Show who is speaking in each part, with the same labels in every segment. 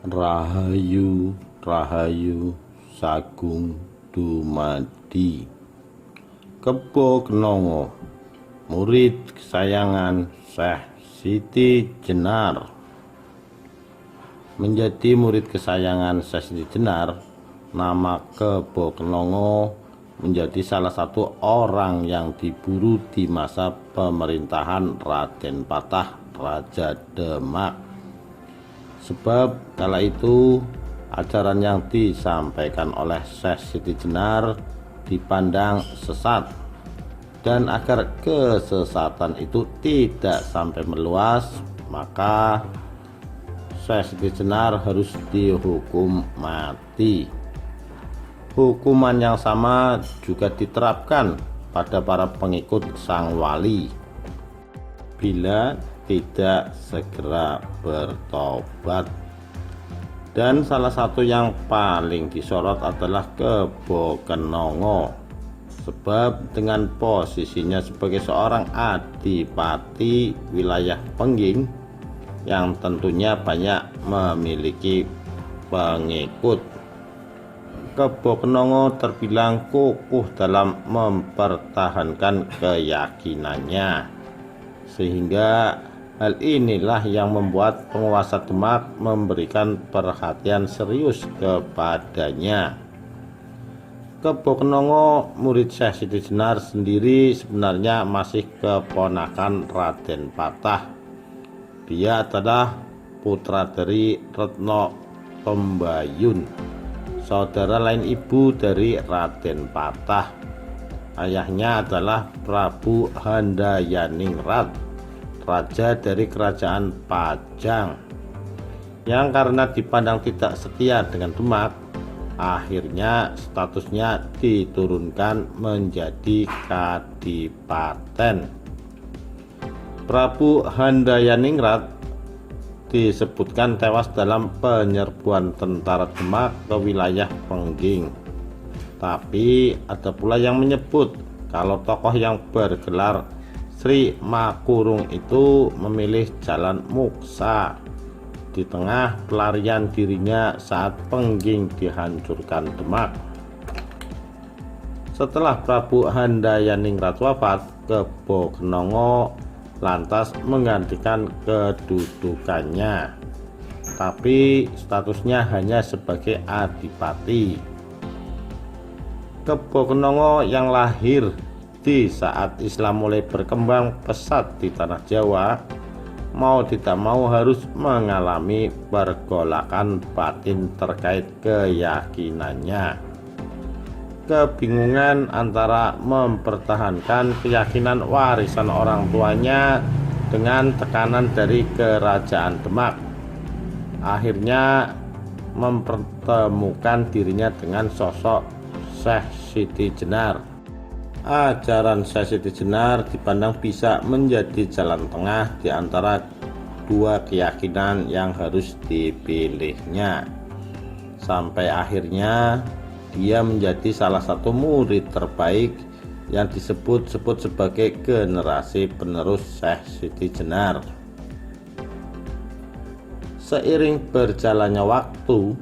Speaker 1: Rahayu, Rahayu, Sagung dumadi. Kebo Kenongo, murid kesayangan Syekh Siti Jenar. Menjadi murid kesayangan Syekh Siti Jenar, nama Kebo Kenongo menjadi salah satu orang yang diburu di masa pemerintahan Raden Patah, Raja Demak. Sebab kala itu ajaran yang disampaikan oleh Syekh Siti Jenar dipandang sesat, dan agar kesesatan itu tidak sampai meluas, maka Syekh Siti Jenar harus dihukum mati. Hukuman yang sama juga diterapkan pada para pengikut sang wali bila tidak segera bertobat. Dan salah satu yang paling disorot adalah Kebo Kenongo, sebab dengan posisinya sebagai seorang adipati wilayah Pengging yang tentunya banyak memiliki pengikut, Kebo Kenongo terbilang kokoh dalam mempertahankan keyakinannya, sehingga hal inilah yang membuat penguasa Demak memberikan perhatian serius kepadanya. Kebo Kenongo, murid Syekh Siti Jenar sendiri sebenarnya masih keponakan Raden Patah. Dia adalah putra dari Retno Pembayun, saudara lain ibu dari Raden Patah. Ayahnya adalah Prabu Handayaningrat, raja dari kerajaan Pajang, yang karena dipandang tidak setia dengan Demak, akhirnya statusnya diturunkan menjadi kadipaten. Prabu Handayaningrat disebutkan tewas dalam penyerbuan tentara Demak ke wilayah Pengging. Tapi ada pula yang menyebut kalau tokoh yang bergelar Sri Makurung itu memilih jalan muksa di tengah pelarian dirinya saat Pengging dihancurkan Demak. Setelah Prabu Handayaningrat wafat, Kebo Kenongo lantas menggantikan kedudukannya, tapi statusnya hanya sebagai adipati. Kebo Kenongo yang lahir di saat Islam mulai berkembang pesat di tanah Jawa, mau tidak mau harus mengalami pergolakan batin terkait keyakinannya. Kebingungan antara mempertahankan keyakinan warisan orang tuanya dengan tekanan dari kerajaan Demak, akhirnya mempertemukan dirinya dengan sosok Syekh Siti Jenar. Ajaran Syekh Siti Jenar dipandang bisa menjadi jalan tengah di antara dua keyakinan yang harus dipilihnya, sampai akhirnya dia menjadi salah satu murid terbaik yang disebut-sebut sebagai generasi penerus Syekh Siti Jenar. Seiring berjalannya waktu,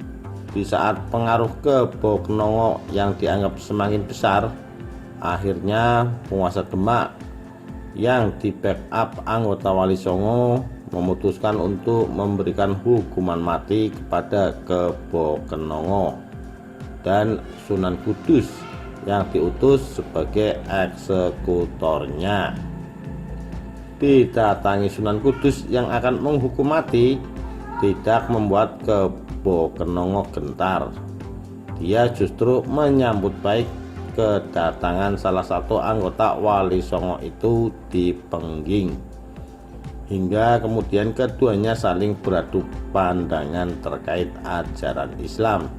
Speaker 1: di saat pengaruh Kebo Kenongo yang dianggap semakin besar, akhirnya penguasa Demak yang di backup anggota Wali Songo memutuskan untuk memberikan hukuman mati kepada Kebo Kenongo dan Sunan Kudus yang diutus sebagai eksekutornya. Didatangi Sunan Kudus yang akan menghukum mati tidak membuat Kebo Kenongo gentar. Dia justru menyambut baik kedatangan salah satu anggota Wali Songo itu di Pengging, hingga kemudian keduanya saling beradu pandangan terkait ajaran Islam.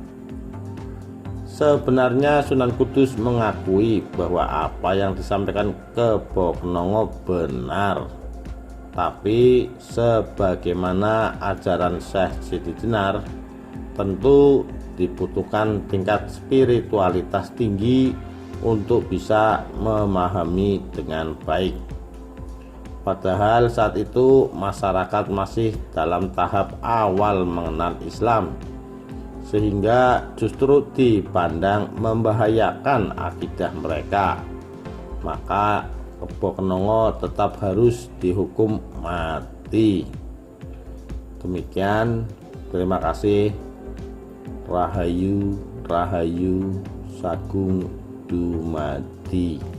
Speaker 1: Sebenarnya Sunan Kudus mengakui bahwa apa yang disampaikan Kebo Kenongo benar, tapi sebagaimana ajaran Syekh Siti Jenar, tentu dibutuhkan tingkat spiritualitas tinggi untuk bisa memahami dengan baik. Padahal saat itu masyarakat masih dalam tahap awal mengenal Islam, sehingga justru dipandang membahayakan akidah mereka. Maka Kebo Kenongo tetap harus dihukum mati. Demikian, terima kasih. Rahayu, Rahayu, Sagung Dumadi.